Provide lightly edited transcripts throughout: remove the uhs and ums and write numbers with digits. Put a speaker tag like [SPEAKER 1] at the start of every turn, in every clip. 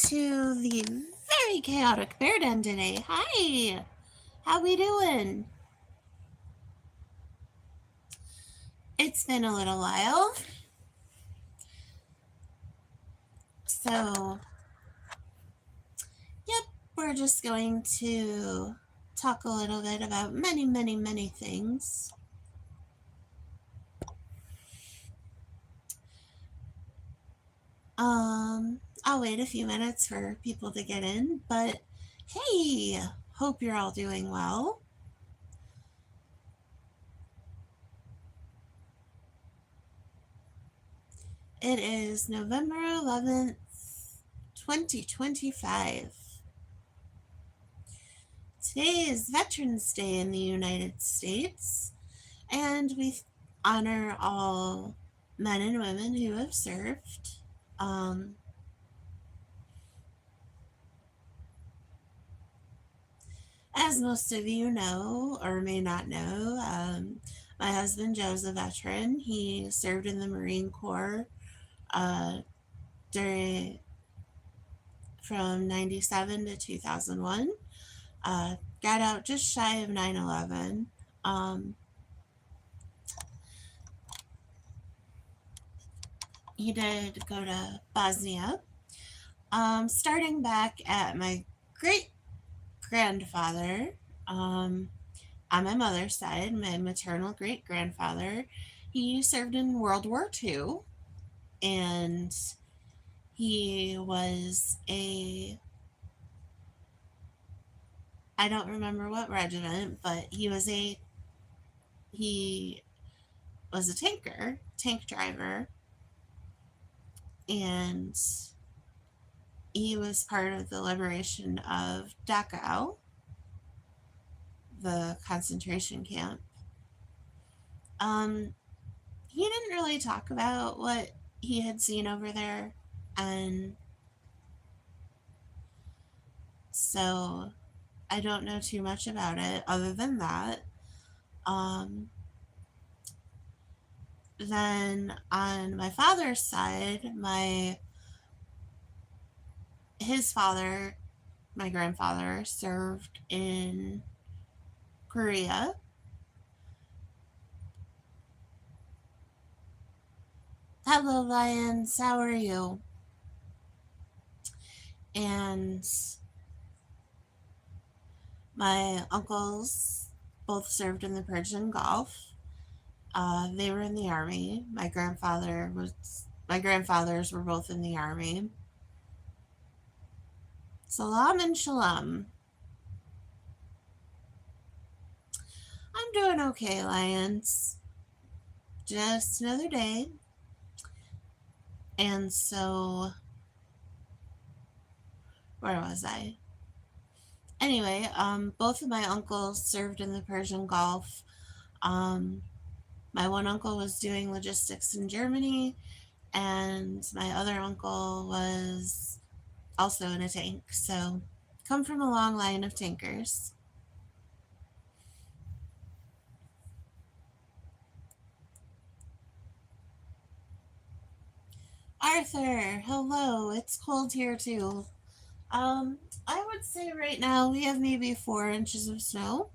[SPEAKER 1] to the very chaotic Bear Den today. Hi, how we doing? It's been a little while, so yep, we're just going to talk a little bit about many things. I'll wait a few minutes for people to get in, but hey, hope you're all doing well. It is November 11th, 2025. Today is Veterans Day in the United States, and we honor all men and women who have served. Um, as most of you know or may not know, my husband Joe's a veteran. He served in the Marine Corps uh, during from 97 to 2001. Got out just shy of 9/11. He did go to Bosnia. Starting back at my great grandfather, on my mother's side, my maternal great grandfather, he served in World War II, and he was I don't remember what regiment, but he was a tank driver, and he was part of the liberation of Dachau, the concentration camp. Um, he didn't really talk about what he had seen over there, and so I don't know too much about it other than that. Um, then on my father's side, his father, my grandfather, served in Korea. Hello, Lions. How are you? And my uncles both served in the Persian Gulf. They were in the army. My grandfathers were both in the army. Salam and shalom. I'm doing okay, Lions. Just another day. And so, where was I? Anyway, both of my uncles served in the Persian Gulf. Um, my one uncle was doing logistics in Germany, and my other uncle was also in a tank. So, come from a long line of tankers. Arthur, hello. It's cold here too. Um, I would say right now we have maybe 4 inches of snow.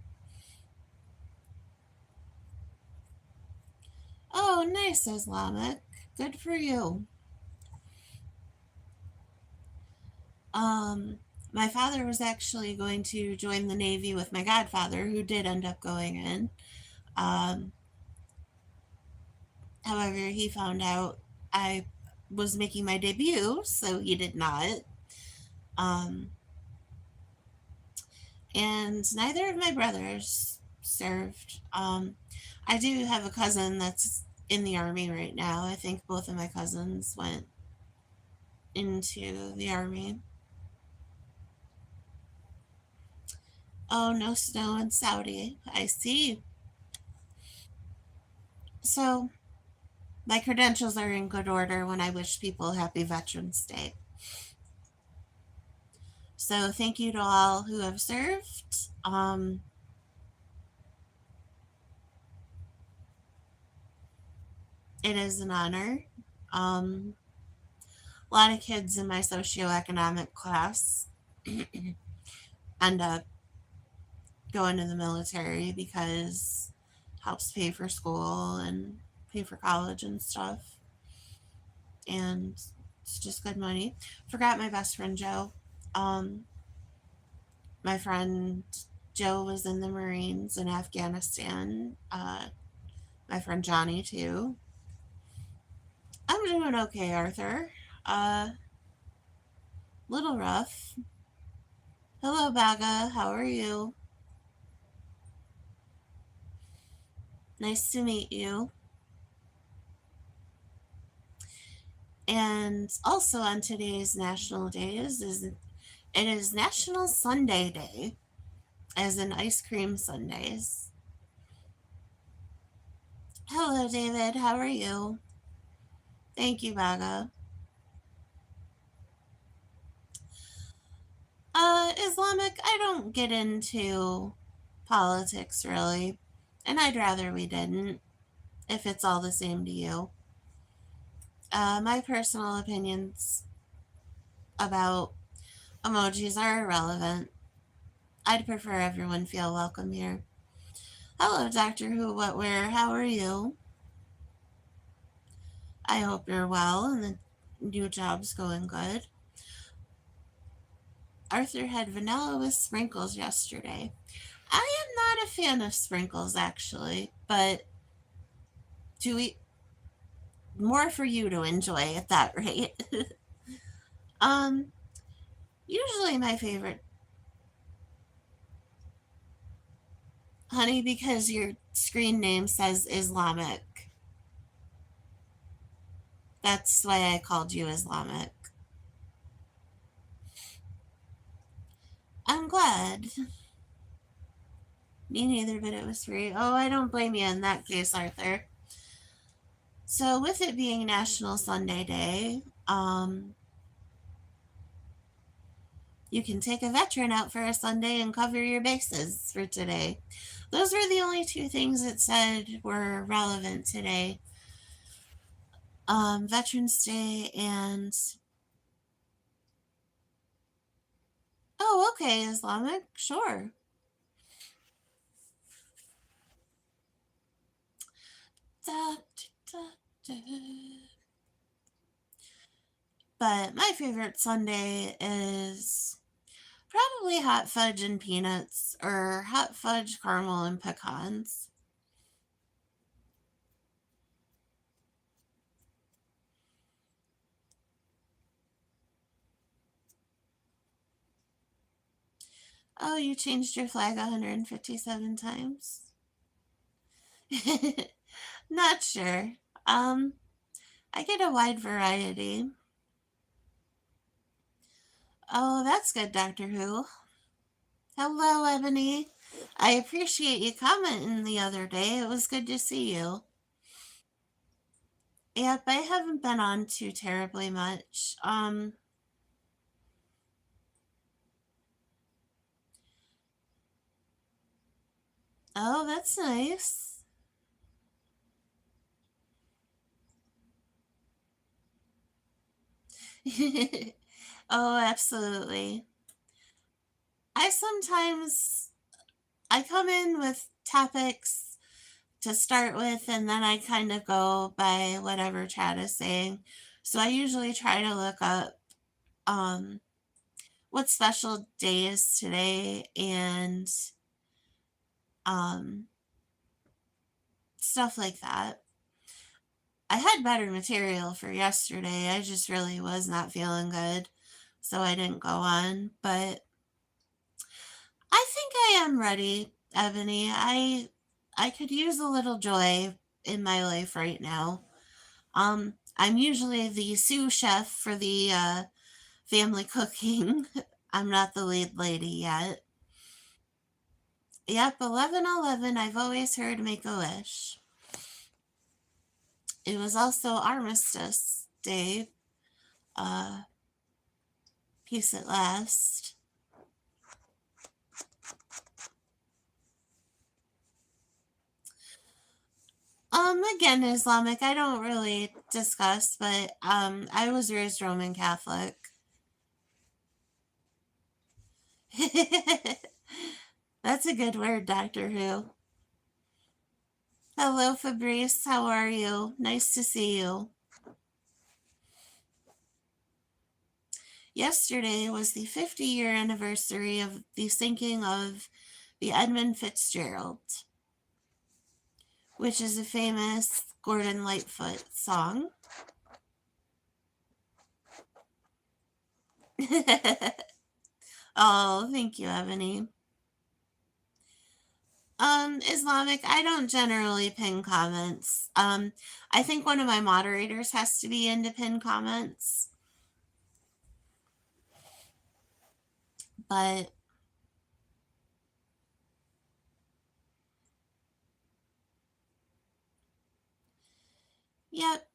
[SPEAKER 1] Oh, nice, Islamic. Good for you. Um, my father was actually going to join the Navy with my godfather, who did end up going in. Um, however, he found out I was making my debut, so he did not. Um, and neither of my brothers served. I do have a cousin that's in the army right now. I think both of my cousins went into the army. Oh, no snow in Saudi. I see. So, my credentials are in good order when I wish people happy Veterans Day. So, thank you to all who have served. It is an honor. Um, A lot of kids in my socioeconomic class end up going to the military because it helps pay for school and pay for college and stuff. And it's just good money. Forgot my best friend Joe. Um, my friend Joe was in the Marines in Afghanistan. My friend Johnny too. I'm doing okay, Arthur. Little rough. Hello, Baga. How are you? Nice to meet you. And also on today's national days is it is National Sundae Day, as in ice cream sundaes. Hello, David. How are you? Thank you, Baga. Islamic, I don't get into politics really, and I'd rather we didn't if it's all the same to you. My personal opinions about emojis are irrelevant. I'd prefer everyone feel welcome here. Hello, Doctor Who, what, where, how are you? I hope you're well and the new job's going good. Arthur had vanilla with sprinkles yesterday. I am not a fan of sprinkles, actually, but to eat more for you to enjoy at that rate. um, Usually my favorite, honey, because your screen name says Islamic. That's why I called you Islamic. I'm glad. Me neither, but it was free. Oh, I don't blame you in that case, Arthur. So, with it being National Sunday Day, you can take a veteran out for a Sunday and cover your bases for today. Those were the only two things it said were relevant today. Veterans Day and oh, okay, Islamic, sure. Da, da, da. But my favorite Sunday is probably hot fudge and peanuts or hot fudge, caramel, and pecans. Oh, you changed your flag 157 times? Not sure. Um, I get a wide variety. Oh, that's good, Doctor Who. Hello, Ebony. I appreciate you commenting the other day. It was good to see you. Yep, I haven't been on too terribly much. Oh, that's nice. Oh, absolutely. I sometimes I come in with topics to start with and then I kind of go by whatever chat is saying. So I usually try to look up um what special day is today and um stuff like that. I had better material for yesterday. I just really was not feeling good, so I didn't go on, but I think I am ready, Ebony. I could use a little joy in my life right now. I'm usually the sous chef for the family cooking. I'm not the lead lady yet. Yep, 11/11. I've always heard make a wish. It was also Armistice Day. Uh, Peace at last. Again, Islamic, I don't really discuss, but I was raised Roman Catholic. That's a good word, Doctor Who. Hello, Fabrice. How are you? Nice to see you. Yesterday was the 50-year anniversary of the sinking of the Edmund Fitzgerald, which is a famous Gordon Lightfoot song. Oh, thank you, Ebony. Islamic, I don't generally pin comments. I think one of my moderators has to be in to pin comments. But yep.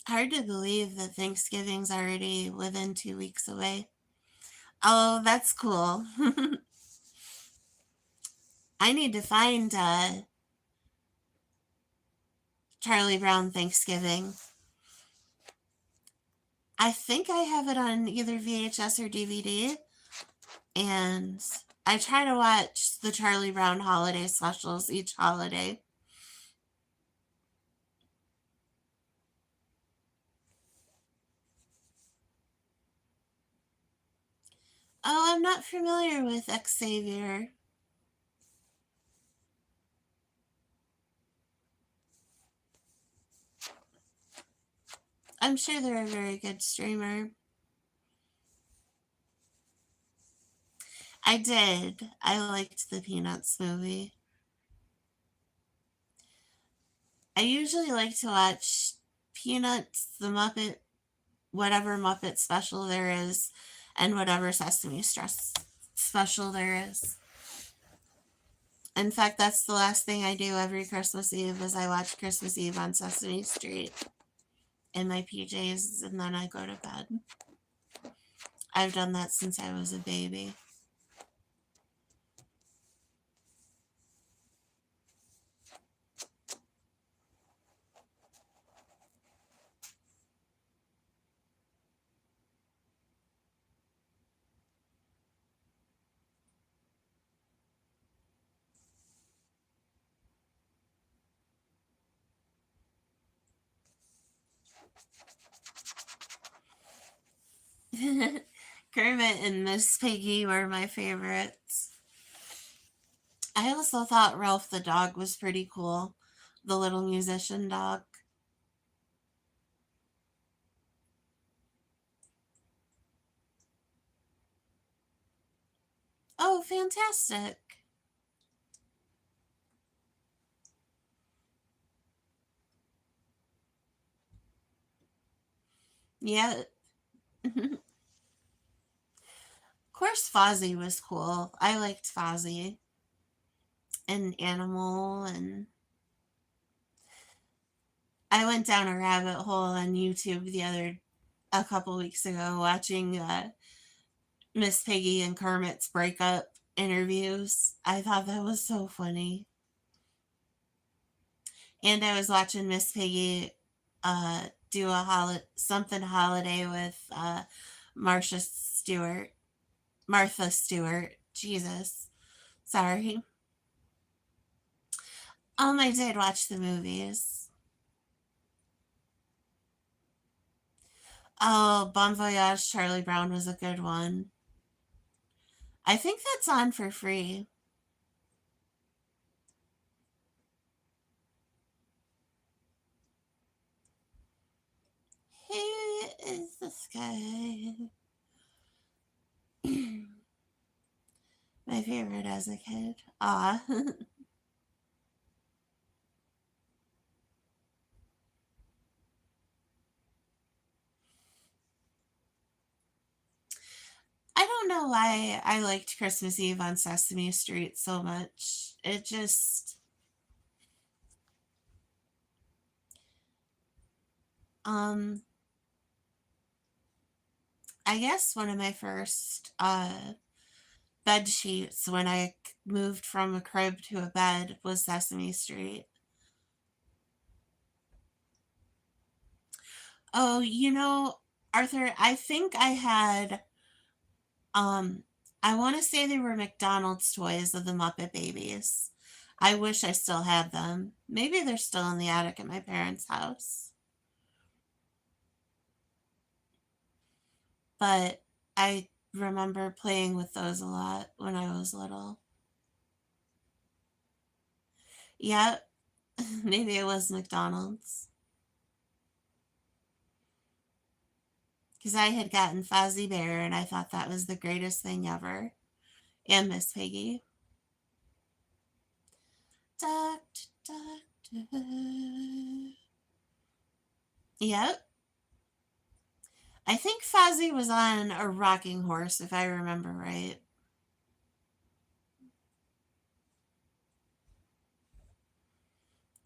[SPEAKER 1] Hard to believe that Thanksgiving's already within 2 weeks away. Oh, that's cool. I need to find Charlie Brown Thanksgiving. I think I have it on either VHS or DVD. And I try to watch the Charlie Brown holiday specials each holiday. Oh, I'm not familiar with Xavier. I'm sure they're a very good streamer. I did. I liked the Peanuts movie. I usually like to watch Peanuts, the Muppet, whatever Muppet special there is, and whatever Sesame Street special there is. In fact, that's the last thing I do every Christmas Eve is I watch Christmas Eve on Sesame Street in my PJs, and then I go to bed. I've done that since I was a baby. Kermit and Miss Piggy were my favorites. I also thought Ralph the dog was pretty cool. The little musician dog. Oh, fantastic. Yeah. Of course, Fozzie was cool. I liked Fozzie and Animal, and I went down a rabbit hole on YouTube a couple weeks ago watching Miss Piggy and Kermit's breakup interviews. I thought that was so funny. And I was watching Miss Piggy do a something holiday with Martha Stewart. Jesus, sorry. I did watch the movies. Oh, Bon Voyage, Charlie Brown was a good one. I think that's on for free. Who is this guy? My favorite as a kid. Ah. I don't know why I liked Christmas Eve on Sesame Street so much. It just um I guess one of my first bed sheets when I moved from a crib to a bed was Sesame Street. Oh, Arthur, I think I had um I want to say they were McDonald's toys of the Muppet Babies. I wish I still had them. Maybe they're still in the attic at my parents' house. But I remember playing with those a lot when I was little. Yep, maybe it was McDonald's. Because I had gotten Fozzie Bear and I thought that was the greatest thing ever. And Miss Piggy. Doctor, doctor. Yep. I think Fozzie was on a rocking horse, if I remember right.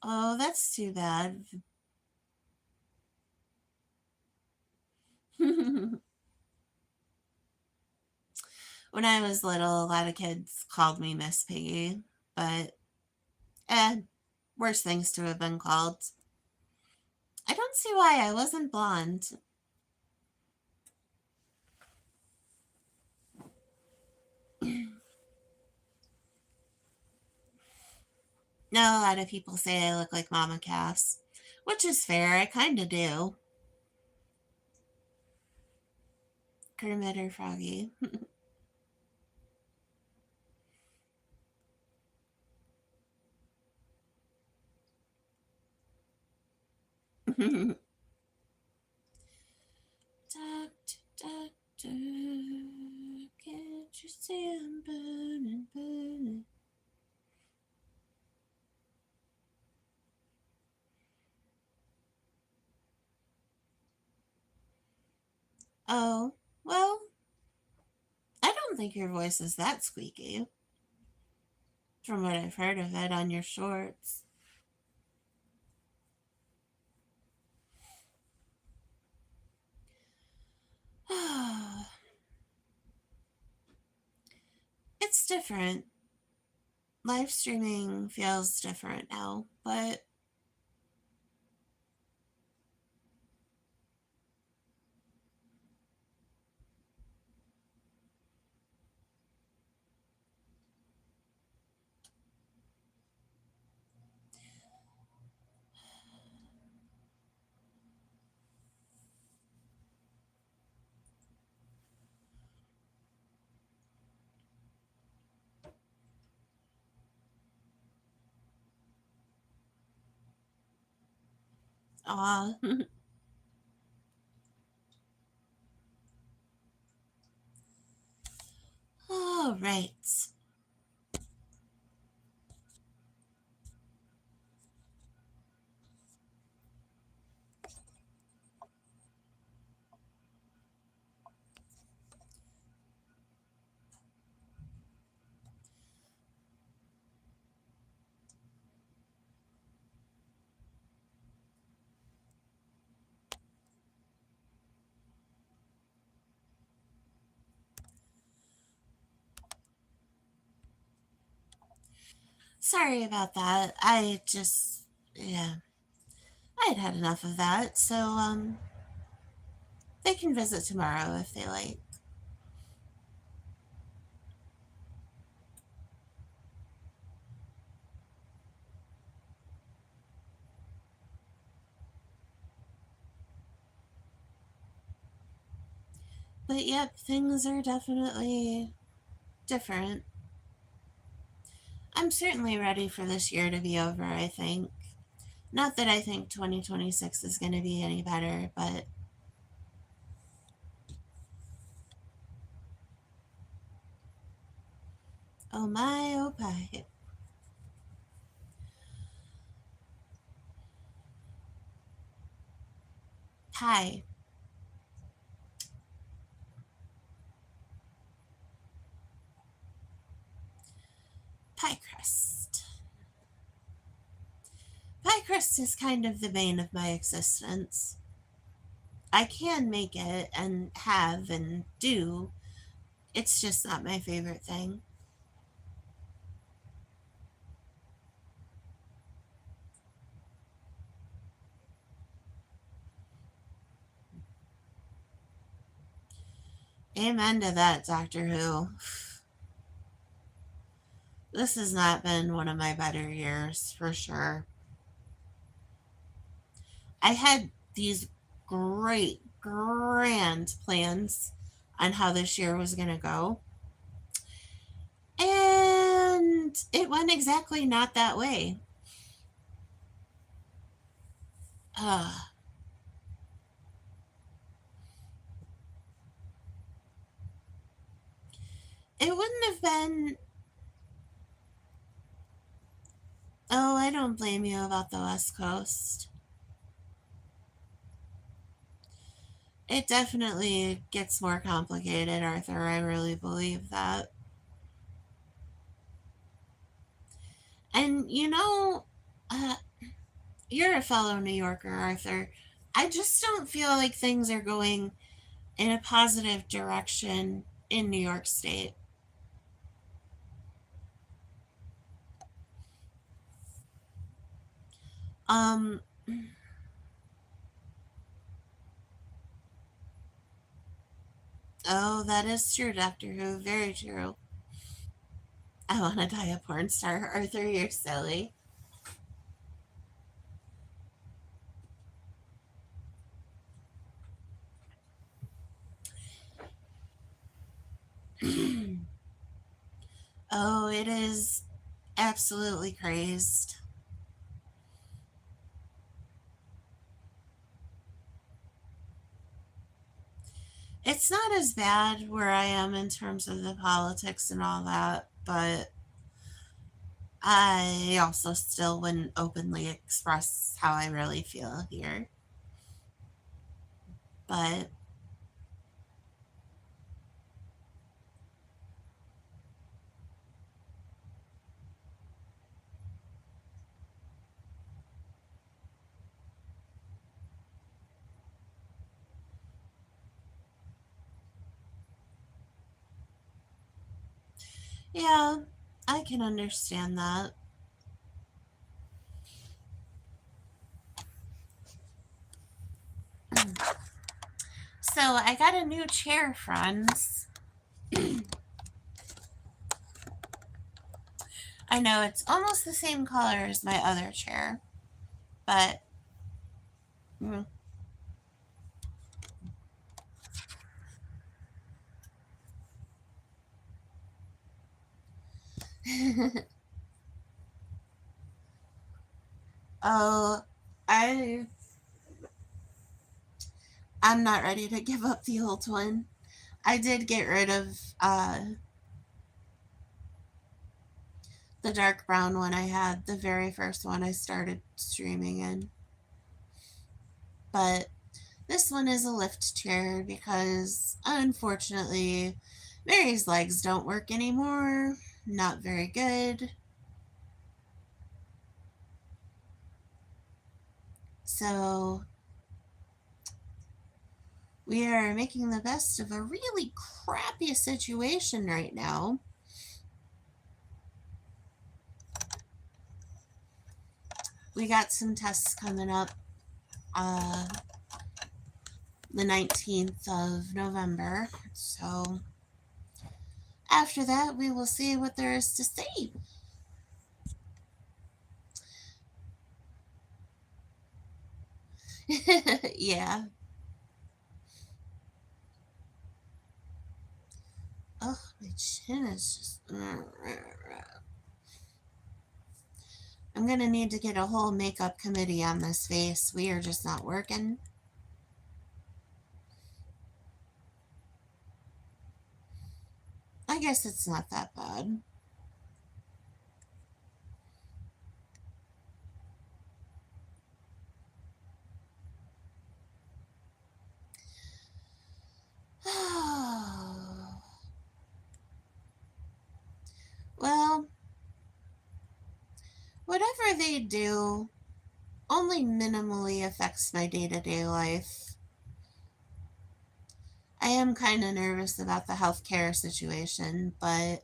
[SPEAKER 1] Oh, that's too bad. When I was little, a lot of kids called me Miss Piggy, but worse things to have been called. I don't see why I wasn't blonde. No, a lot of people say I look like Mama Cass, which is fair. I kind of do. Kermit or Froggy. Doctor, doctor, can't you see I'm burning, burning? Oh, well, I don't think your voice is that squeaky, from what I've heard of it on your shorts. It's different. Live streaming feels different now, but aw. All right. Sorry about that. Yeah, I had had enough of that. So, they can visit tomorrow if they like. But yep, things are definitely different. I'm certainly ready for this year to be over, I think. Not that I think 2026 is going to be any better, but oh my, oh pie. Pie. Pie crust. Pie crust is kind of the bane of my existence. I can make it and have and do It's just not my favorite thing. Amen to that, Doctor Who. This has not been one of my better years, for sure. I had these great, grand plans on how this year was going to go. And it went exactly not that way. Uh, it wouldn't have been. Oh, I don't blame you about the West Coast. It definitely gets more complicated, Arthur. I really believe that. And uh, you're a fellow New Yorker, Arthur. I just don't feel like things are going in a positive direction in New York State. Um, oh, that is true, Doctor Who. Very true. I want to die a porn star, Arthur. You're silly. Oh, it is absolutely crazed. It's not as bad where I am in terms of the politics and all that, but I also still wouldn't openly express how I really feel here. But yeah, I can understand that. So I got a new chair, friends. I know it's almost the same color as my other chair, but mm. Oh, I I'm not ready to give up the old one. I did get rid of the dark brown one I had, the very first one I started streaming in. But this one is a lift chair because unfortunately Mary's legs don't work anymore. Not very good. So we are making the best of a really crappy situation right now. We got some tests coming up the 19th of November. So after that, we will see what there is to see. Yeah. Oh, my chin is just. I'm going to need to get a whole makeup committee on this face. We are just not working. I guess it's not that bad. Well, whatever they do only minimally affects my day to day life. I am kind of nervous about the healthcare situation, but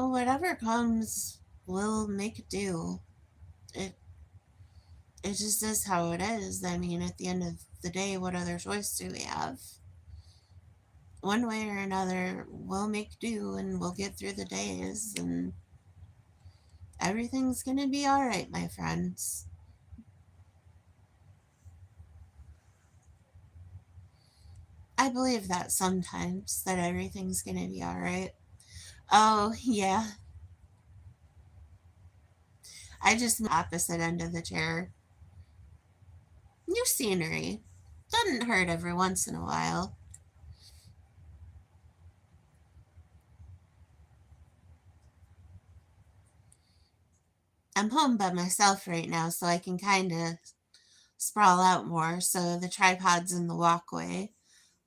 [SPEAKER 1] whatever comes, we'll make it do. It it just is how it is. I mean, at the end of the day, what other choice do we have? One way or another, we'll make do and we'll get through the days, and everything's gonna be all right, my friends. I believe that sometimes, that everything's gonna be all right. Oh, yeah. I just opposite end of the chair. New scenery. Doesn't hurt every once in a while. I'm home by myself right now, so I can kind of sprawl out more. So the tripod's in the walkway.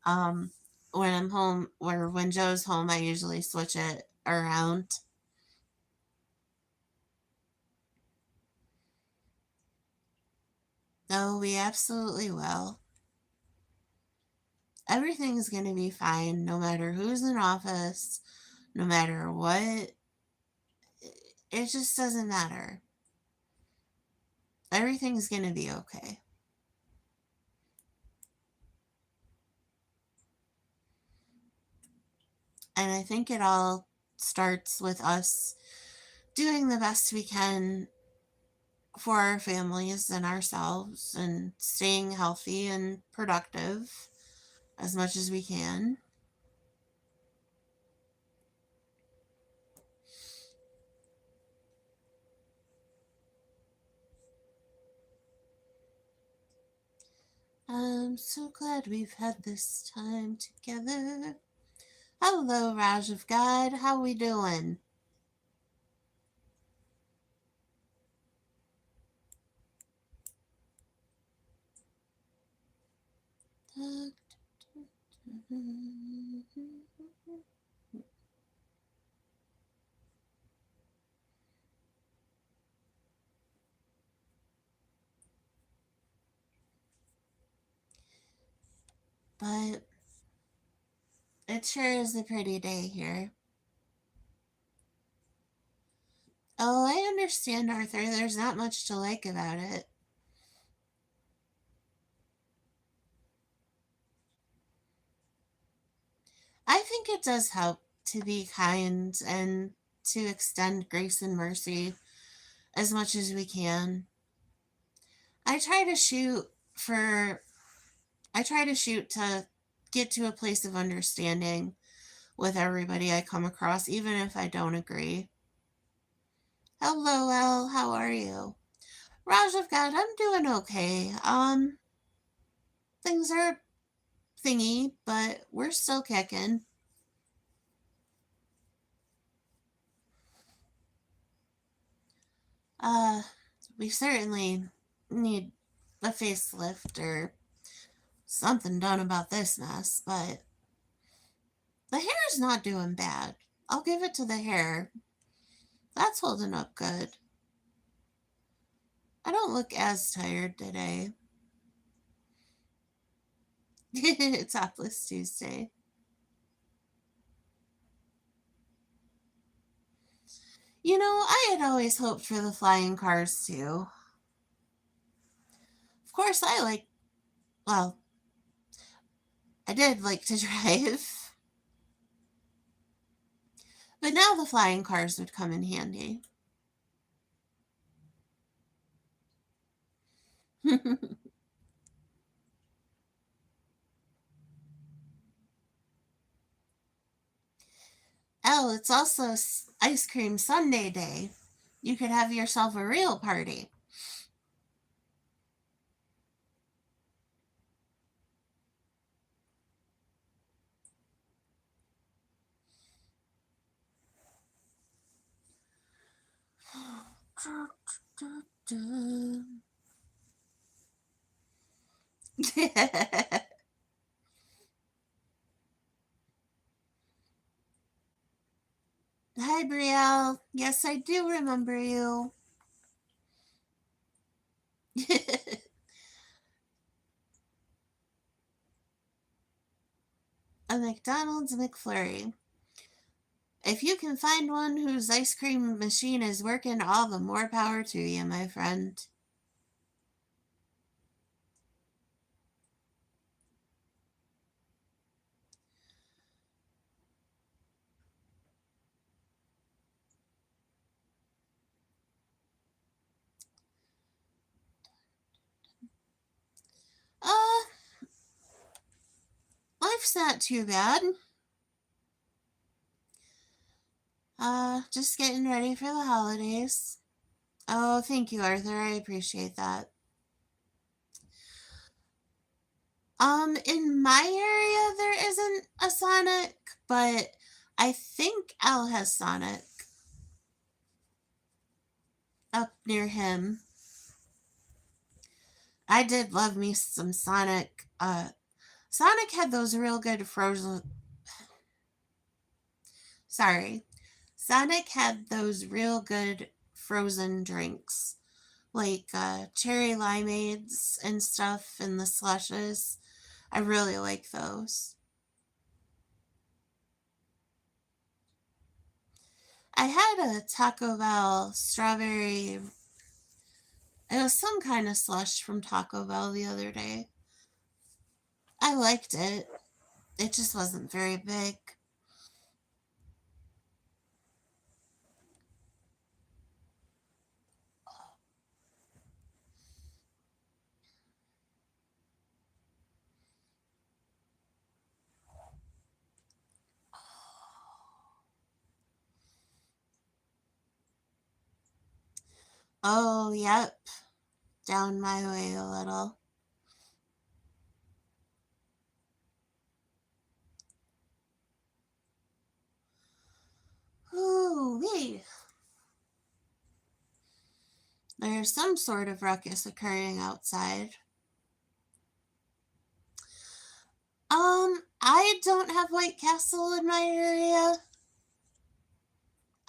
[SPEAKER 1] Um, when I'm home, or when Joe's home, I usually switch it around. Oh, we absolutely will. Everything's going to be fine no matter who's in office, no matter what. It just doesn't matter. Everything's going to be okay. And I think it all starts with us doing the best we can for our families and ourselves and staying healthy and productive as much as we can. I'm so glad we've had this time together. Hello, Raj of God. How we doing? But it sure is a pretty day here. Oh, I understand, Arthur. There's not much to like about it. I think it does help to be kind and to extend grace and mercy as much as we can. I try to shoot for I try to shoot to get to a place of understanding with everybody I come across, even if I don't agree. Hello, El. How are you? Raj of God, I'm doing okay. Things are thingy, but we're still kicking. Uh, we certainly need a facelift or something done about this mess, but the hair's not doing bad. I'll give it to the hair. That's holding up good. I don't look as tired today. Topless Tuesday. I had always hoped for the flying cars too. Of course, well, I did like to drive, but now the flying cars would come in handy. Oh, it's also ice cream sundae day. You could have yourself a real party. Hi, Brielle. Yes, I do remember you. A McDonald's McFlurry. If you can find one whose ice cream machine is working, all the more power to you, my friend. Uh, life's not too bad. Just getting ready for the holidays. Oh, thank you, Arthur. I appreciate that. In my area, there isn't a Sonic, but I think Al has Sonic up near him. I did love me some Sonic. Sonic had those real good frozen. Sorry. Sonic had those real good frozen drinks, like cherry limeades and stuff, and the slushes. I really like those. I had a Taco Bell strawberry. It was some kind of slush from Taco Bell the other day. I liked it. It just wasn't very big. Oh, yep. Down my way a little. Ooh, wee. There's some sort of ruckus occurring outside. I don't have White Castle in my area.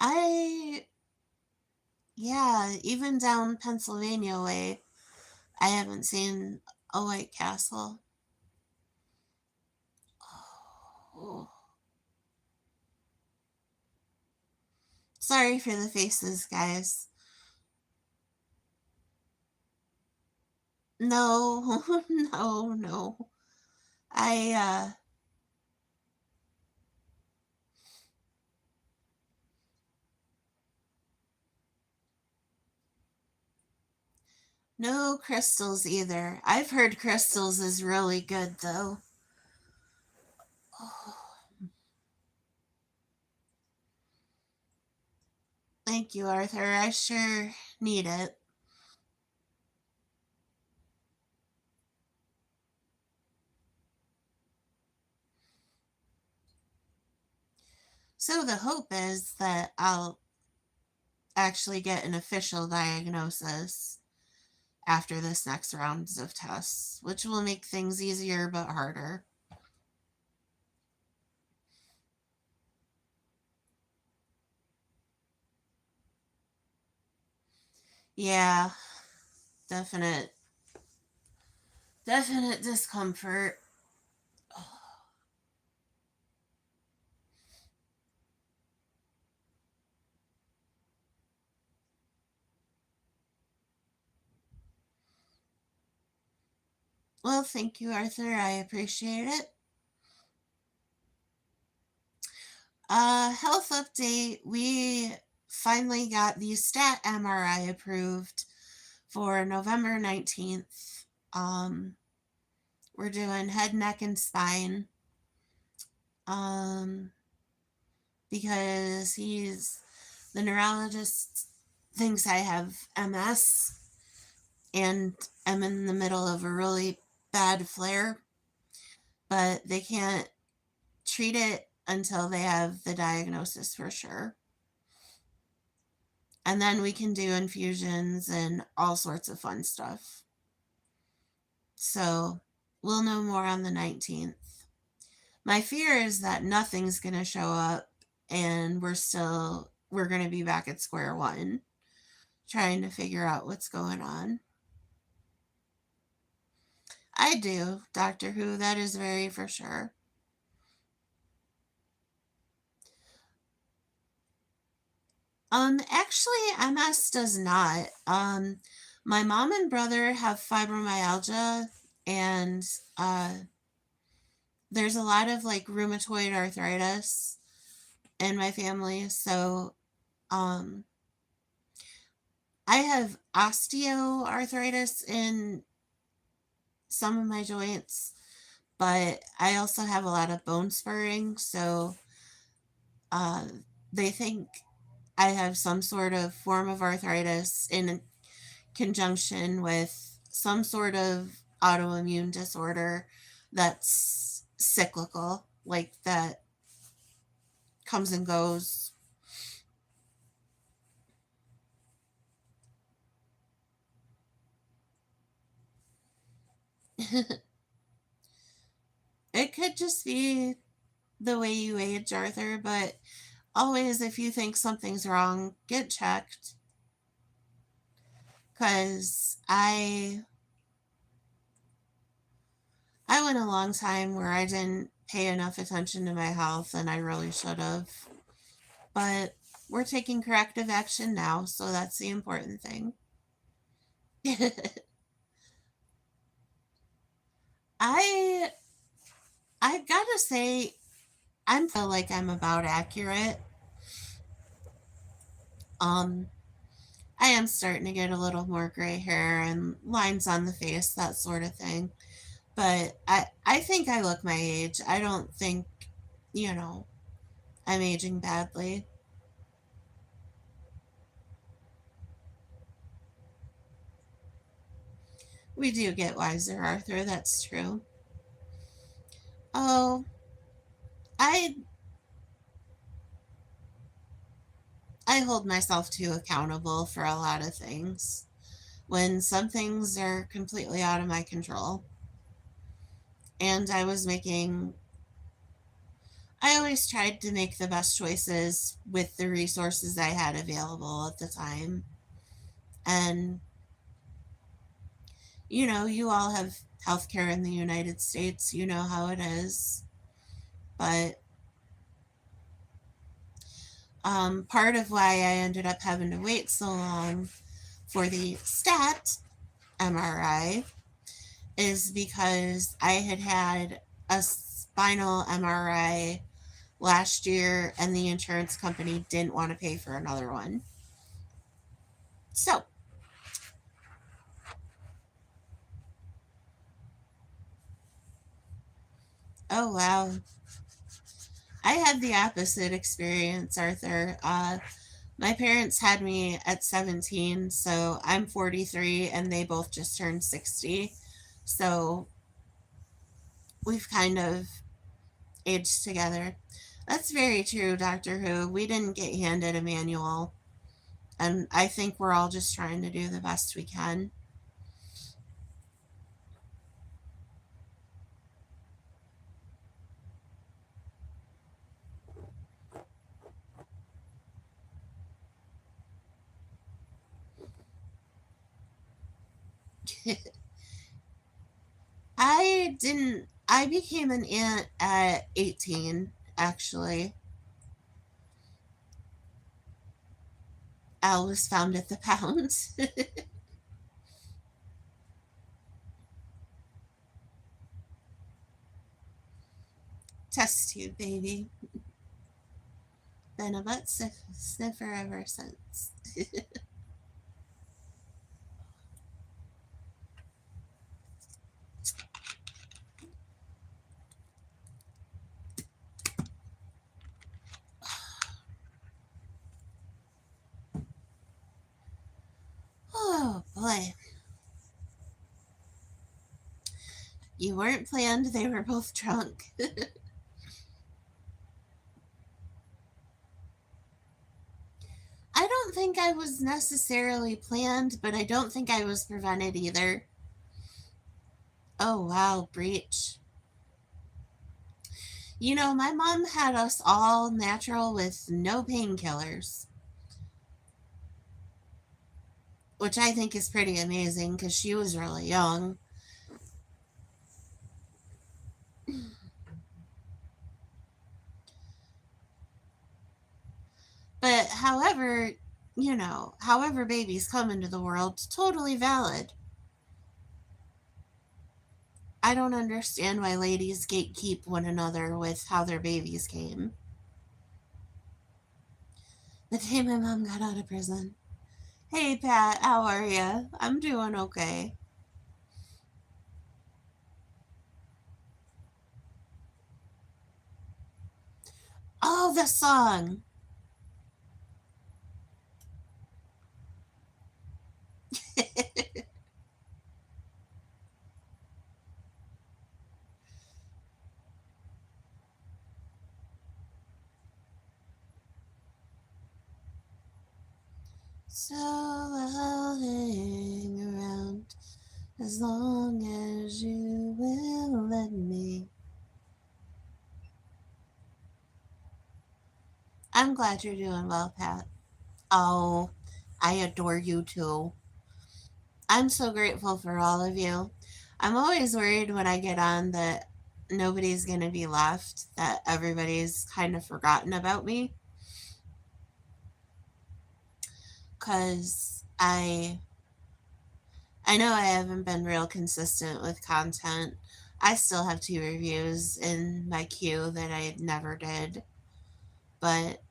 [SPEAKER 1] I, yeah, even down Pennsylvania way, I haven't seen a White Castle. Oh. Sorry for the faces, guys. No, no, no. I, no crystals either. I've heard crystals is really good, though. Oh, thank you, Arthur. I sure need it. So the hope is that I'll actually get an official diagnosis after this next rounds of tests, which will make things easier but harder. Yeah, definite, definite discomfort. Well, thank you, Arthur. I appreciate it. Health update. We finally got the stat MRI approved for November 19th. We're doing head, neck, and spine. Um, because the neurologist thinks I have MS and I'm in the middle of a really bad flare, but they can't treat it until they have the diagnosis for sure. And then we can do infusions and all sorts of fun stuff. So we'll know more on the 19th. My fear is that nothing's going to show up and we're going to be back at square one trying to figure out what's going on. I do, Doctor Who, that is very for sure. Actually, MS does not. My mom and brother have fibromyalgia, and uh, there's a lot of like rheumatoid arthritis in my family. So, um, I have osteoarthritis in some of my joints, but I also have a lot of bone spurring. So, uh, they think I have some sort of form of arthritis in conjunction with some sort of autoimmune disorder that's cyclical, like that comes and goes. It could just be the way you age, Arthur, but always if you think something's wrong, get checked. Because I went a long time where I didn't pay enough attention to my health, and I really should have. But we're taking corrective action now, so that's the important thing. I I gotta say, I'm feel like I'm about accurate. Um, I am starting to get a little more gray hair and lines on the face, that sort of thing. But I think I look my age. I don't think, you know, I'm aging badly. We do get wiser, Arthur. That's true. Oh, I I hold myself too accountable for a lot of things. When some things are completely out of my control, and I always tried to make the best choices with the resources I had available at the time. And, you all have healthcare in the United States, you know how it is. But part of why I ended up having to wait so long for the STAT MRI is because I had had a spinal MRI last year and the insurance company didn't want to pay for another one. So, oh wow. I had the opposite experience, Arthur. My parents had me at 17, so I'm 43, and they both just turned 60. So we've kind of aged together. That's very true, Doctor Who. We didn't get handed a manual, and I think we're all just trying to do the best we can. I became an aunt at 18, actually. Al was found at the pound. Test tube, baby. Been a butt sniffer ever since. Oh boy. You weren't planned, they were both drunk. I don't think I was necessarily planned, but I don't think I was prevented either. Oh wow, breach. My mom had us all natural with no painkillers, which I think is pretty amazing because she was really young. But however, however babies come into the world, totally valid. I don't understand why ladies gatekeep one another with how their babies came. The day my mom got out of prison. Hey, Pat, how are you? I'm doing okay. Oh, the song. So I'll hang around as long as you will let me. I'm glad you're doing well, Pat. Oh, I adore you too. I'm so grateful for all of you. I'm always worried when I get on that nobody's going to be left, that everybody's kind of forgotten about me. Because I know I haven't been real consistent with content. I still have 2 reviews in my queue that I never did. But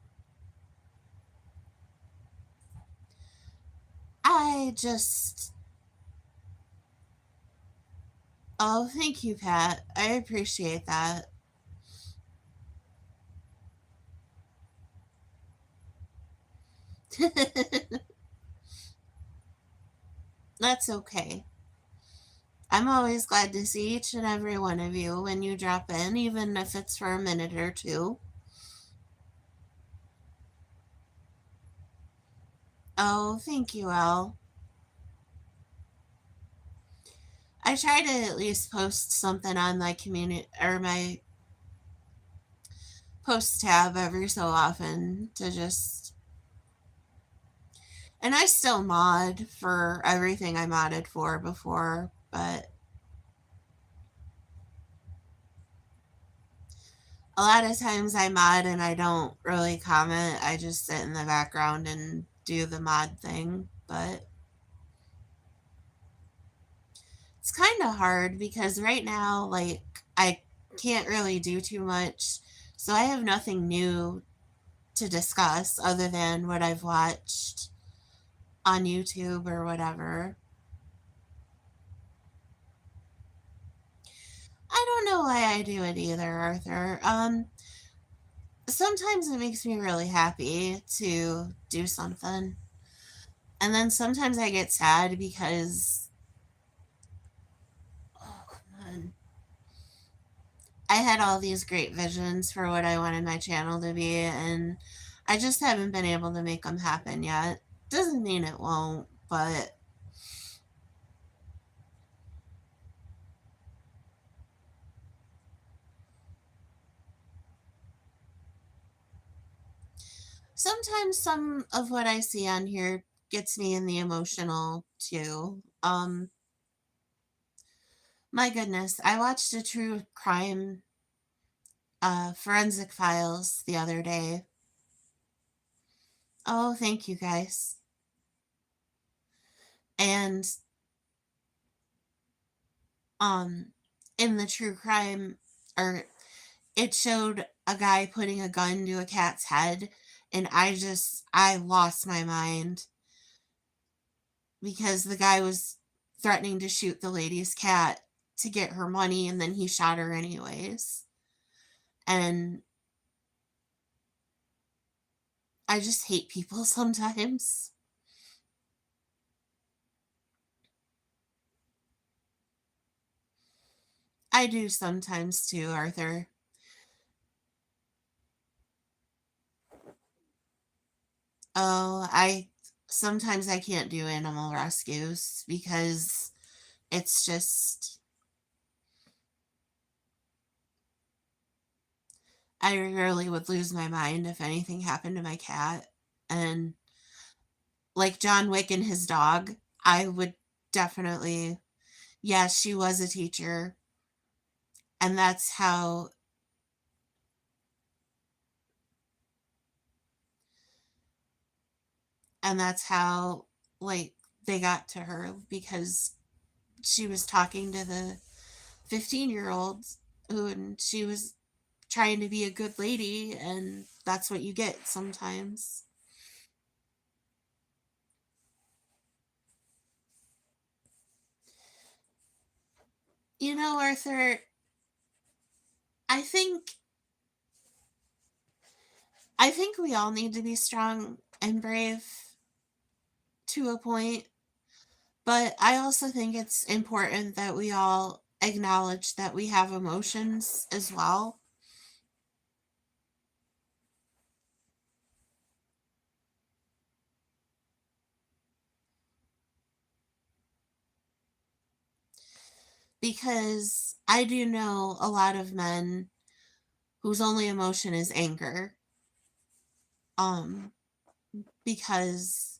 [SPEAKER 1] I just. Oh, thank you, Pat. I appreciate that. That's okay. I'm always glad to see each and every one of you when you drop in, even if it's for a minute or two. Oh, thank you, Al. I try to at least post something on my community or my post tab every so often to just. And I still mod for everything I modded for before, but a lot of times I mod and I don't really comment. I just sit in the background and do the mod thing. But it's kind of hard because right now, like, I can't really do too much. So I have nothing new to discuss other than what I've watched on YouTube or whatever. I don't know why I do it either, Arthur. Sometimes it makes me really happy to do something. And then sometimes I get sad because, oh, come on. I had all these great visions for what I wanted my channel to be, and I just haven't been able to make them happen yet. Doesn't mean it won't, but sometimes some of what I see on here gets me in the emotional too. My goodness, I watched a true crime forensic files the other day. Oh, thank you guys. And um in the true crime, or it showed a guy putting a gun to a cat's head, and I lost my mind because the guy was threatening to shoot the lady's cat to get her money, and then he shot her anyways. And I just hate people sometimes. I do sometimes too, Arthur. Oh, I sometimes I can't do animal rescues because it's just, I really would lose my mind if anything happened to my cat. And like John Wick and his dog, I would definitely, yes, she was a teacher. And that's how, And that's how, like, they got to her because she was talking to the 15-year-old who, and she was trying to be a good lady, and that's what you get sometimes. You know, Arthur, I think I think we all need to be strong and brave to a point, but I also think it's important that we all acknowledge that we have emotions as well, because I do know a lot of men whose only emotion is anger. Um because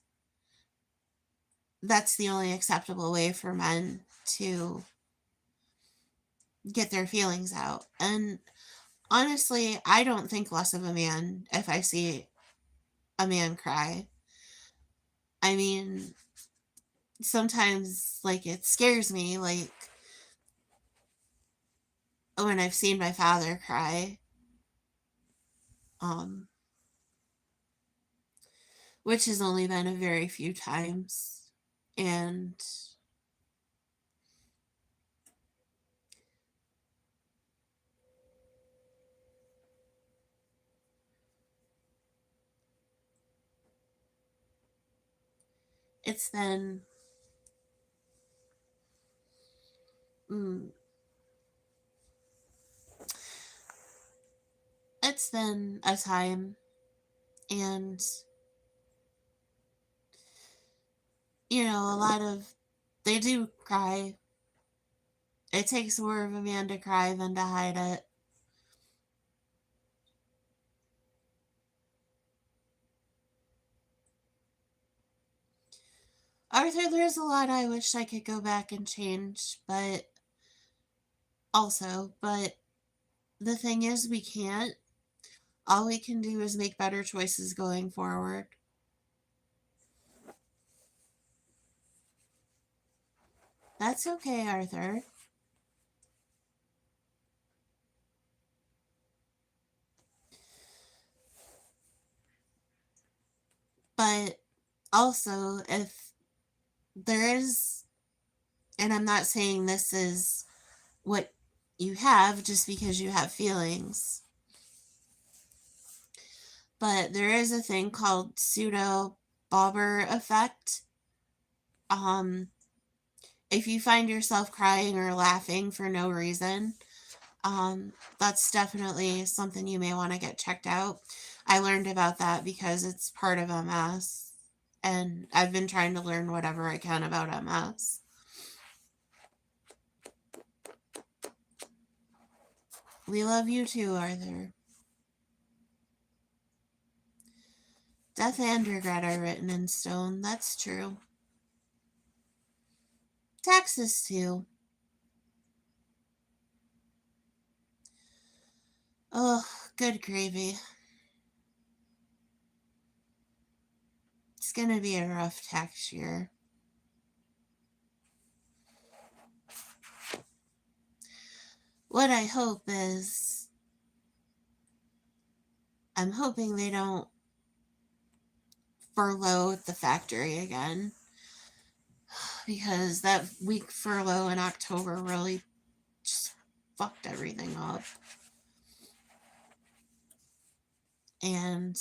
[SPEAKER 1] that's the only acceptable way for men to get their feelings out. And honestly, I don't think less of a man if I see a man cry. I mean, sometimes like it scares me, like when I've seen my father cry, um, which has only been a very few times. And it's been mm, it's been a time, and a lot of they do cry. It takes more of a man to cry than to hide it. Arthur, there's a lot I wish I could go back and change, but the thing is, we can't. All we can do is make better choices going forward. That's okay, Arthur. But also, if there is, and I'm not saying this is what you have just because you have feelings, but there is a thing called pseudo Bobber effect. Um, if you find yourself crying or laughing for no reason, that's definitely something you may want to get checked out. I learned about that because it's part of MS, and I've been trying to learn whatever I can about MS. We love you too, Arthur. Death and regret are written in stone, that's true. Taxes too. Oh, good gravy. It's gonna be a rough tax year. What I hope is, I'm hoping they don't furlough the factory again, because that week furlough in October really just fucked everything up. And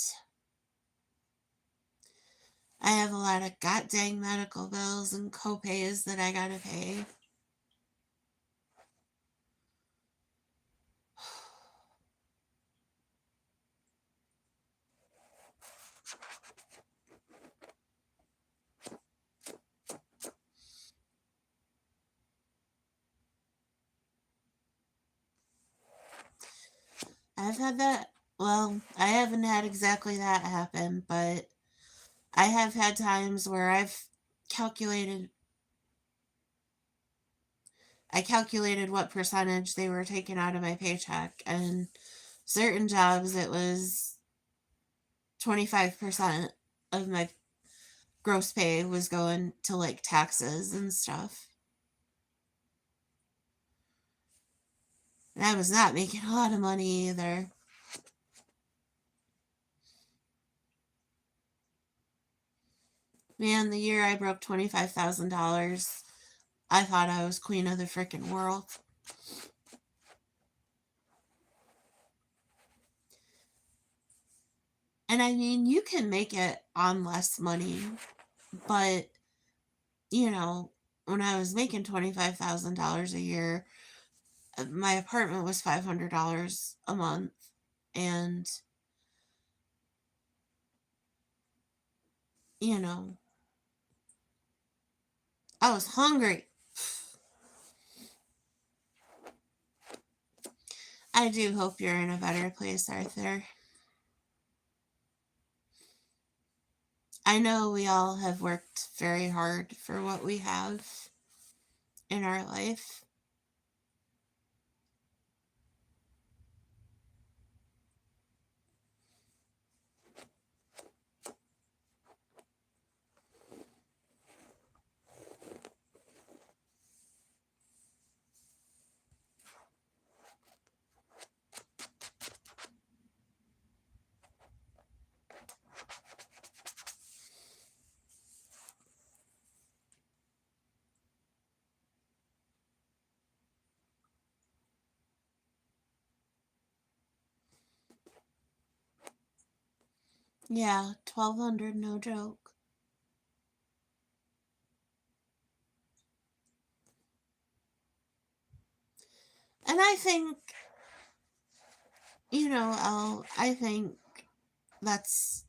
[SPEAKER 1] I have a lot of goddamn medical bills and copays that I gotta pay. I've had that. Well, I haven't had exactly that happen, but I have had times where calculated I calculated what percentage they were taking out of my paycheck, and certain jobs it was 25% of my gross pay was going to like taxes and stuff. And I was not making a lot of money either. Man, the year I broke $25,000, I thought I was queen of the frickin' world. And I mean, you can make it on less money, but you know, when I was making $25,000 a year, my apartment was $500 a month, and you know, I was hungry. I do hope you're in a better place, Arthur. I know we all have worked very hard for what we have in our life. Yeah, 1200, no joke. And I think, I think that's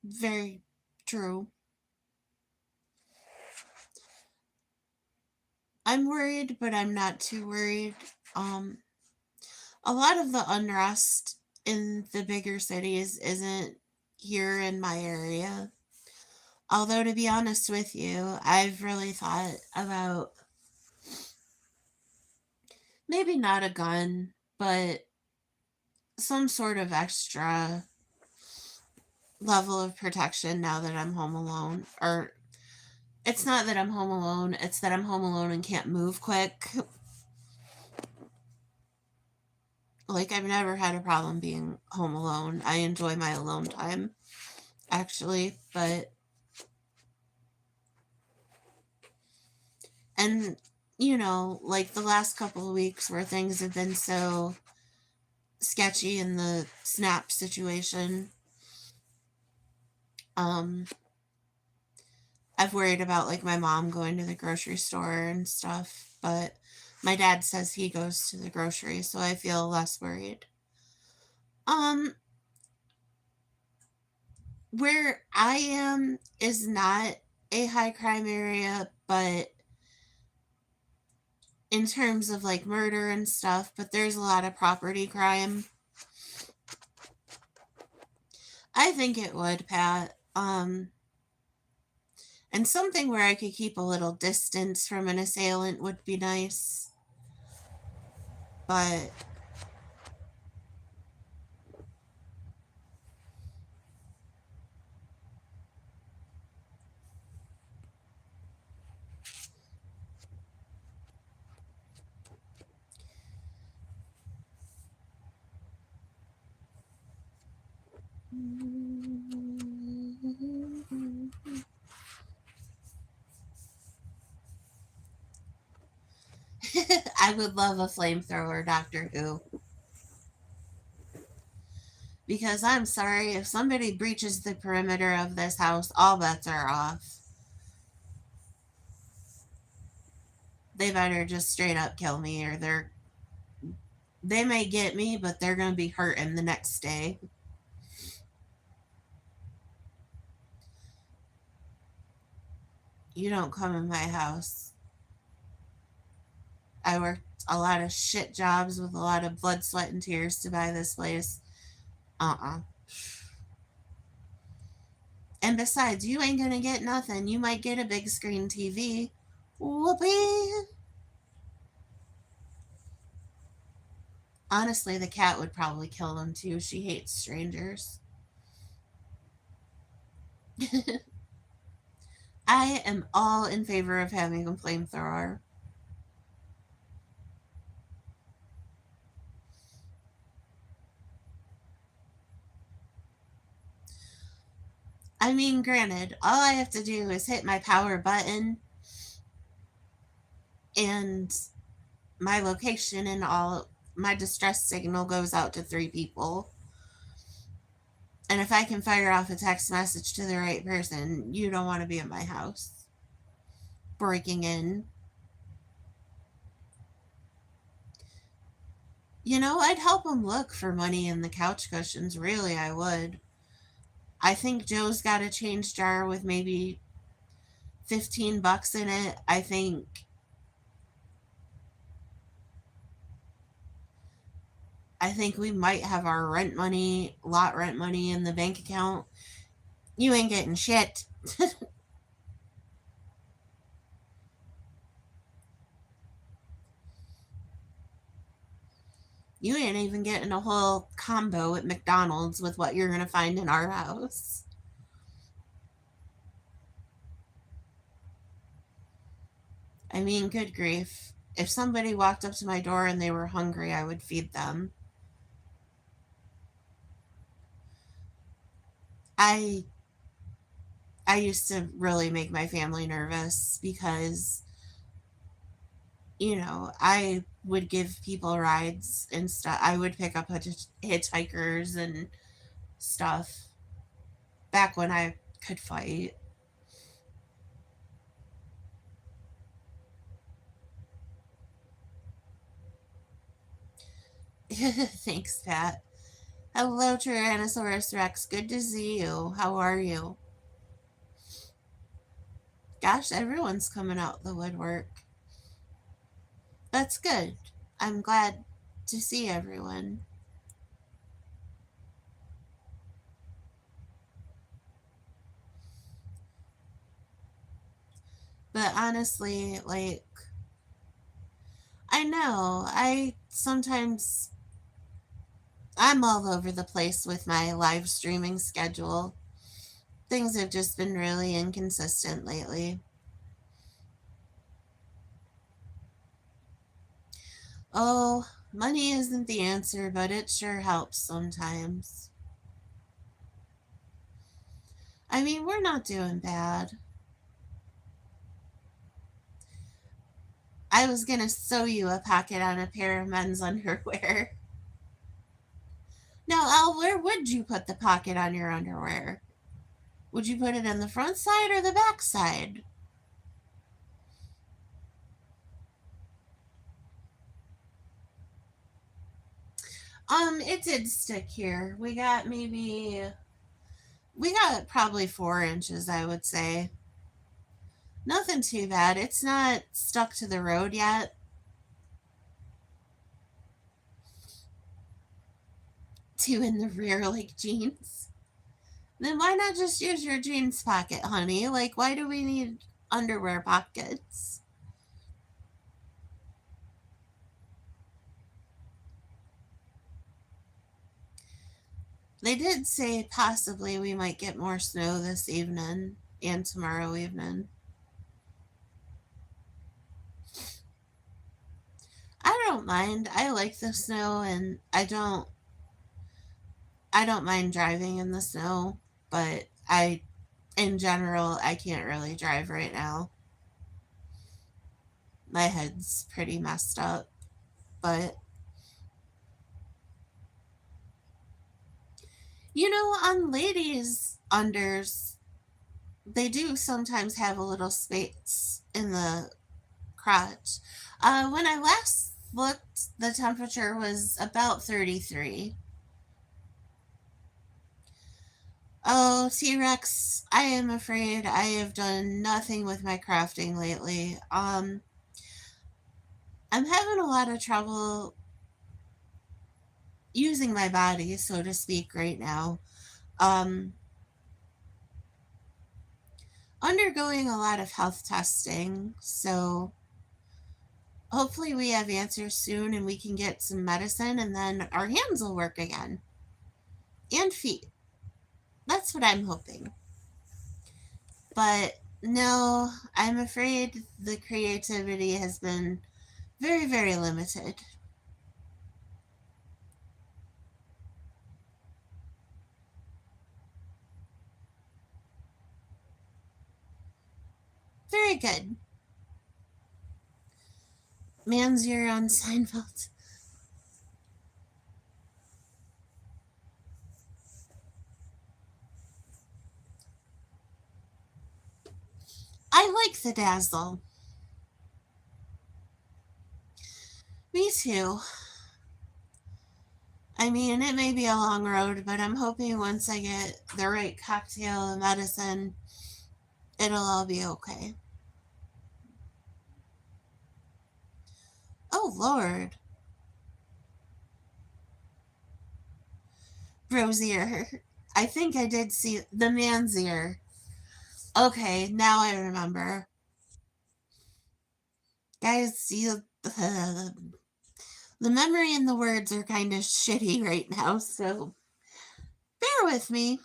[SPEAKER 1] very true. I'm worried, but I'm not too worried. Um, a lot of the unrest in the bigger cities isn't here in my area. Although, to be honest with you, I've really thought about maybe not a gun, but some sort of extra level of protection now that I'm home alone. Or it's not that I'm home alone, it's that I'm home alone and can't move quick. Like, I've never had a problem being home alone. I enjoy my alone time, actually, but. And, like the last couple of weeks where things have been so sketchy in the SNAP situation, um, I've worried about like my mom going to the grocery store and stuff, but my dad says he goes to the grocery, so I feel less worried. Um, where I am is not a high crime area, but in terms of like murder and stuff, but there's a lot of property crime. I think it would, Pat. And something where I could keep a little distance from an assailant would be nice. But I would love a flamethrower, Doctor Who. Because I'm sorry, if somebody breaches the perimeter of this house, all bets are off. They better just straight up kill me, or they may get me, but they're gonna be hurting the next day. You don't come in my house. I worked a lot of shit jobs with a lot of blood, sweat, and tears to buy this place. Uh-uh. And besides, you ain't gonna get nothing. You might get a big screen TV. Whoopee! Honestly, the cat would probably kill him too. She hates strangers. I am all in favor of having a flamethrower. I mean, granted, all I have to do is hit my power button and my location and all my distress signal goes out to 3 people. And if I can fire off a text message to the right person, you don't want to be in my house breaking in. I'd help them look for money in the couch cushions. Really, I would. I think Joe's got a change jar with maybe $15 in it. I think we might have our lot rent money in the bank account. You ain't getting shit. You ain't even getting a whole combo at McDonald's with what you're going to find in our house. I mean, good grief. If somebody walked up to my door and they were hungry, I would feed them. I I used to really make my family nervous because, I would give people rides and stuff. I would pick up hitchhikers and stuff back when I could fight. Thanks, Pat. Hello, Tyrannosaurus Rex. Good to see you. How are you? Gosh, everyone's coming out the woodwork. That's good. I'm glad to see everyone. But honestly, like, I know, I'm all over the place with my live streaming schedule. Things have just been really inconsistent lately. Oh, money isn't the answer, but it sure helps sometimes. I mean, we're not doing bad. I was gonna sew you a pocket on a pair of men's underwear. Now, Al, where would you put the pocket on your underwear? Would you put it in the front side or the back side? It did stick here. We got probably 4 inches, I would say. Nothing too bad. It's not stuck to the road yet. Two in the rear like jeans. Then why not just use your jeans pocket, honey? Like, why do we need underwear pockets? They did say possibly we might get more snow this evening and tomorrow evening. I don't mind. I like the snow and I don't mind driving in the snow, but in general I can't really drive right now. My head's pretty messed up, but on ladies' unders, they do sometimes have a little space in the crotch. When I last looked, the temperature was about 33. Oh, T Rex, I am afraid I have done nothing with my crafting lately. I'm having a lot of trouble using my body, so to speak, right now. Um, Undergoing a lot of health testing, so hopefully we have answers soon and we can get some medicine and then our hands will work again. And feet. That's what I'm hoping. But No, I'm afraid the creativity has been very, very limited. Very good. Manzier on Seinfeld. I like the Dazzle. Me too. I mean, it may be a long road, but I'm hoping once I get the right cocktail and medicine, it'll all be okay. Oh, Lord. Rosier. I think I did see the Manzier. Okay, now I remember. Guys, you, the memory and the words are kind of shitty right now, so bear with me.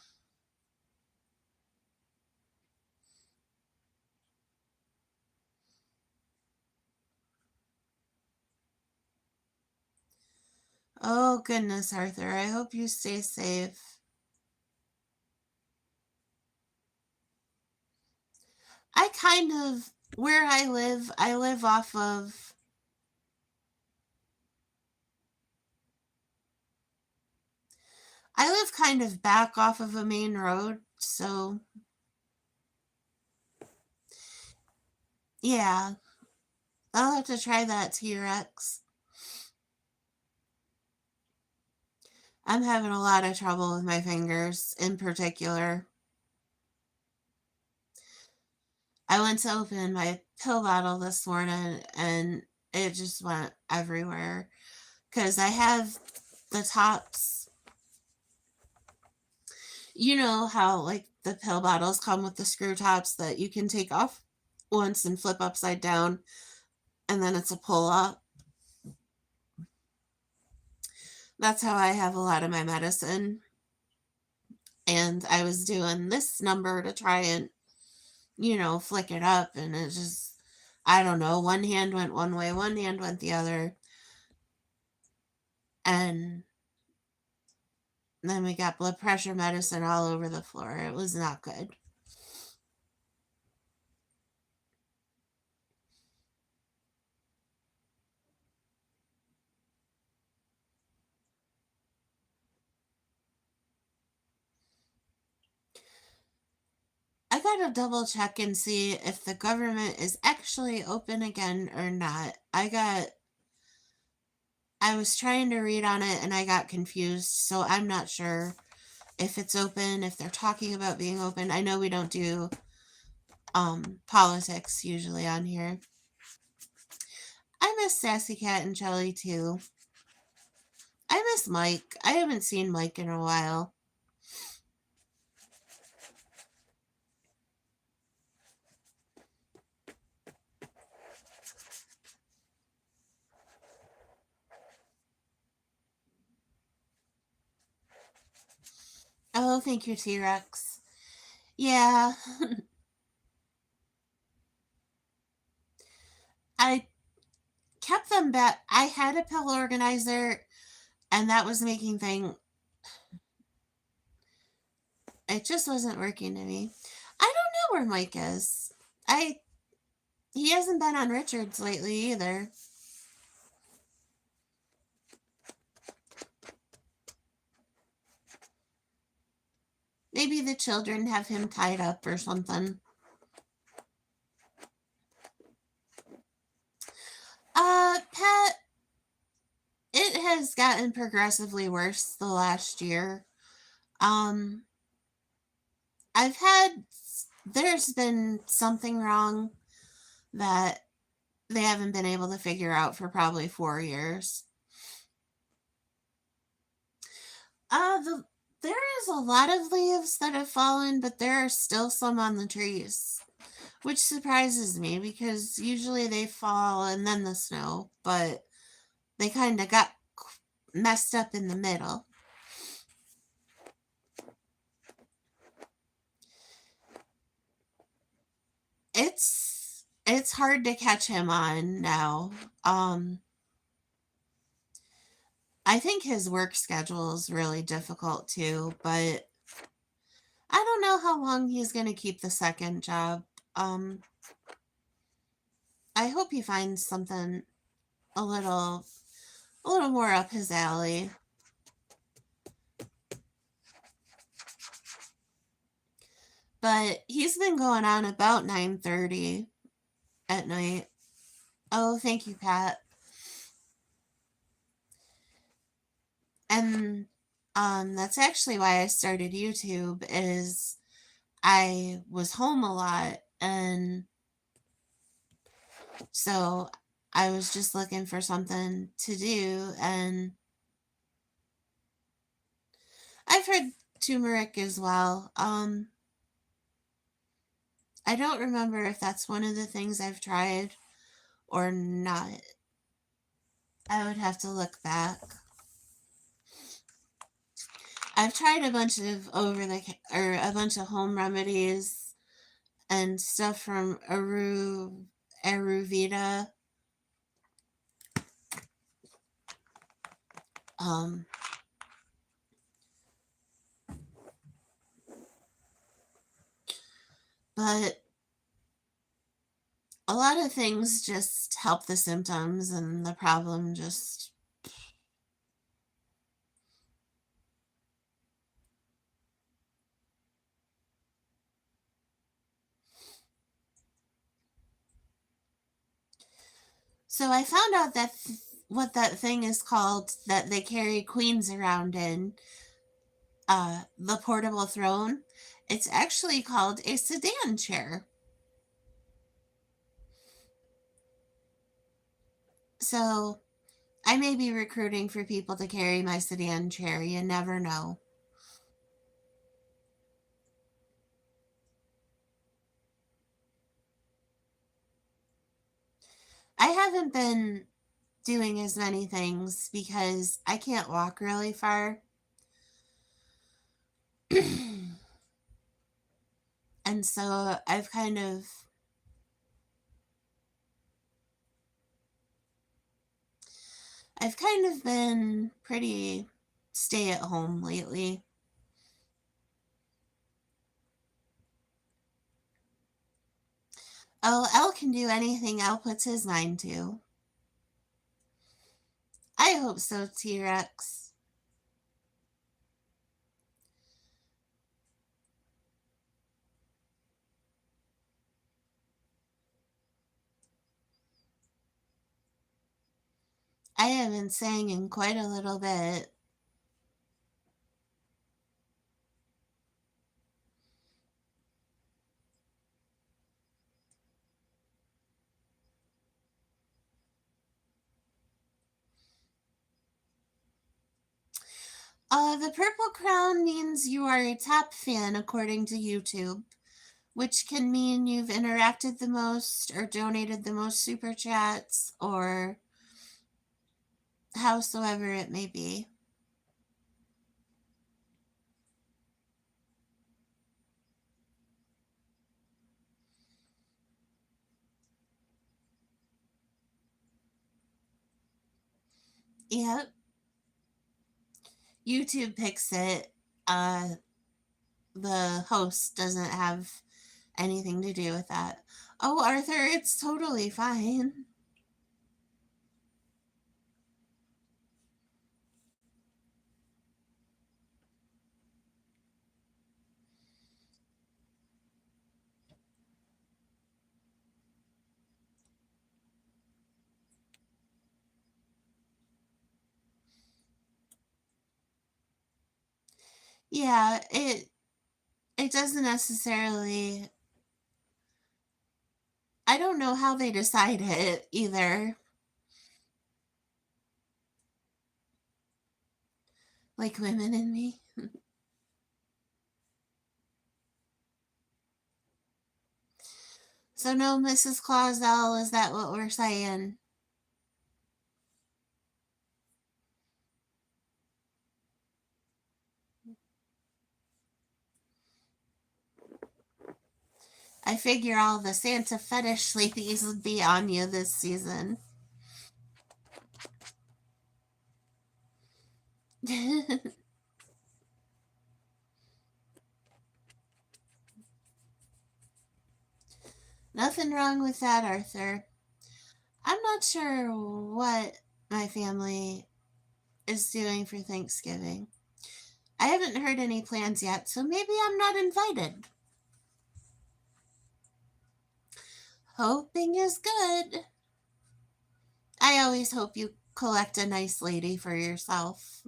[SPEAKER 1] Oh, goodness, Arthur. I hope you stay safe. I kind of, where I live off of, I live kind of back off of a main road, so yeah, I'll have to try that T-Rex. I'm having a lot of trouble with my fingers in particular. I went to open my pill bottle this morning and it just went everywhere because I have the tops. You know how, like, the pill bottles come with the screw tops that you can take off once and flip upside down, and then it's a pull up. That's how I have a lot of my medicine. And I was doing this number to try and, flick it up, and it just, I don't know, one hand went one way, one hand went the other. And then we got blood pressure medicine all over the floor. It was not good. I gotta double check and see if the government is actually open again or not. I was trying to read on it and I got confused, so I'm not sure if it's open, if they're talking about being open. I know we don't do politics usually on here. I miss Sassy Cat and Jelly too. I miss Mike. I haven't seen Mike in a while. Oh, thank you, T Rex. Yeah, I kept them back. I had a pill organizer, and that was making thing. It just wasn't working to me. I don't know where Mike is. I He hasn't been on Richards lately either. Maybe the children have him tied up or something. Pet, it has gotten progressively worse the last year. Um, I've had, there's been something wrong that they haven't been able to figure out for probably 4 years. There is a lot of leaves that have fallen, but there are still some on the trees, which surprises me because usually they fall and then the snow, but they kind of got messed up in the middle. It's hard to catch him on now. I think his work schedule is really difficult too, but I don't know how long he's going to keep the second job. Um, I hope he finds something a little a little more up his alley. But he's been going on about 9:30 at night. Oh, thank you, Pat. And that's actually why I started YouTube is I was home a lot, and so I was just looking for something to do, and I've heard turmeric as well. I don't remember if that's one of the things I've tried or not. I would have to look back. I've tried a bunch of a bunch of home remedies and stuff from Aruvita. Um, but a lot of things just help the symptoms and the problem just. So I found out that what that thing is called that they carry queens around in, the portable throne. It's actually called a sedan chair. So I may be recruiting for people to carry my sedan chair. You never know. I haven't been doing as many things because I can't walk really far. And so I've kind of been pretty stay at home lately. Oh, Elle can do anything Elle puts his mind to. I hope so, T Rex. I haven't sang in quite a little bit. The Purple Crown means you are a top fan according to YouTube, which can mean you've interacted the most or donated the most super chats or howsoever it may be. Yep. YouTube picks it. Uh, the host doesn't have anything to do with that. Oh, Arthur, it's totally fine. Yeah, it doesn't necessarily. I don't know how they decide it either. Like women in me. So no, Mrs. Clausell, is that what we're saying? I figure all the Santa fetish ladies would be on you this season. Nothing wrong with that, Arthur. I'm not sure what my family is doing for Thanksgiving. I haven't heard any plans yet, so maybe I'm not invited. Hoping is good. I always hope you collect a nice lady for yourself.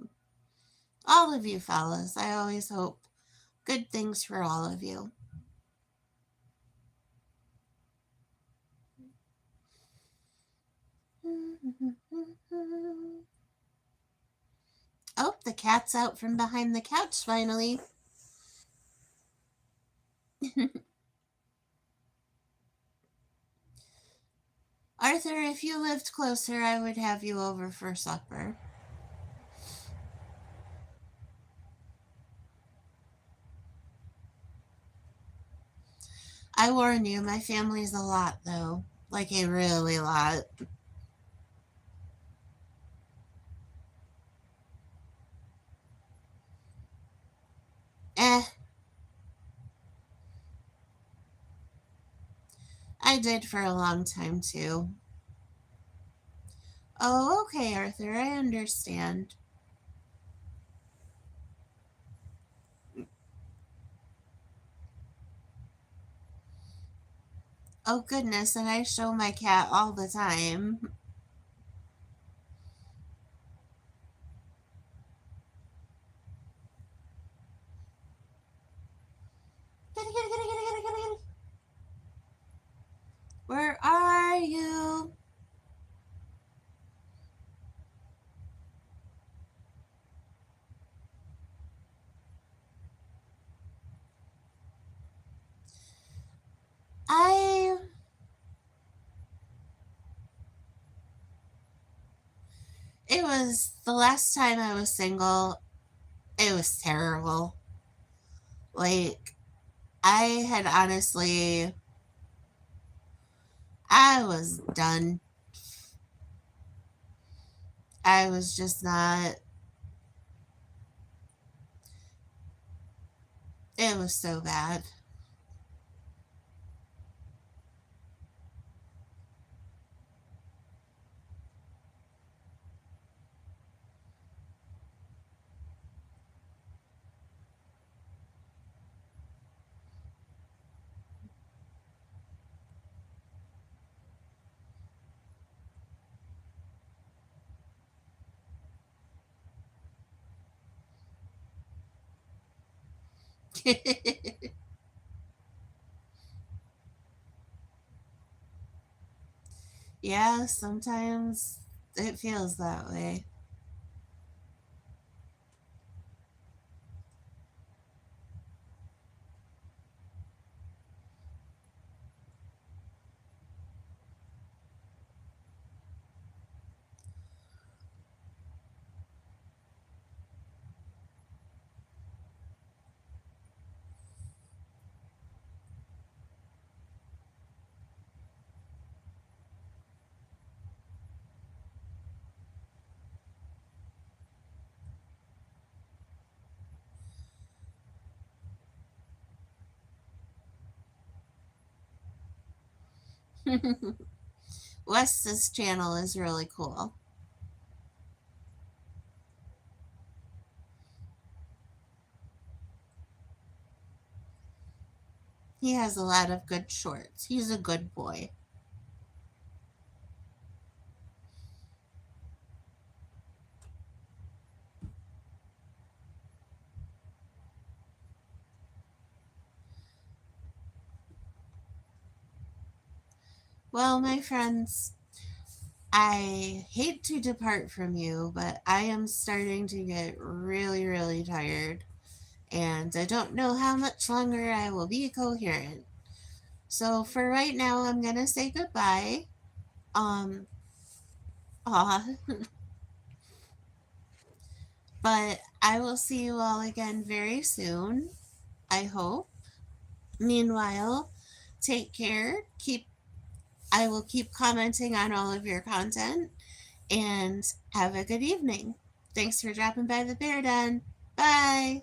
[SPEAKER 1] All of you fellas, I always hope good things for all of you. Oh, the cat's out from behind the couch finally. Arthur, if you lived closer, I would have you over for supper. I warn you, my family's a lot, though. Like a really lot. Eh, I did for a long time, too. Oh, okay, Arthur, I understand. Oh, goodness, and I show my cat all the time. Kitty, kitty, kitty, kitty, kitty, kitty, kitty. Where are you? I. It was the last time I was single. It was terrible. Like, I had honestly. I was done. I was just not. It was so bad. Yeah, sometimes it feels that way. Wes's channel is really cool. He has a lot of good shorts. He's a good boy. Well, my friends, I hate to depart from you, but I am starting to get really, really tired, and I don't know how much longer I will be coherent. So for right now, I'm gonna say goodbye. Um, aw, but I will see you all again very soon. I hope. Meanwhile, Take care. I will keep commenting on all of your content and have a good evening. Thanks for dropping by the Bear Den. Bye.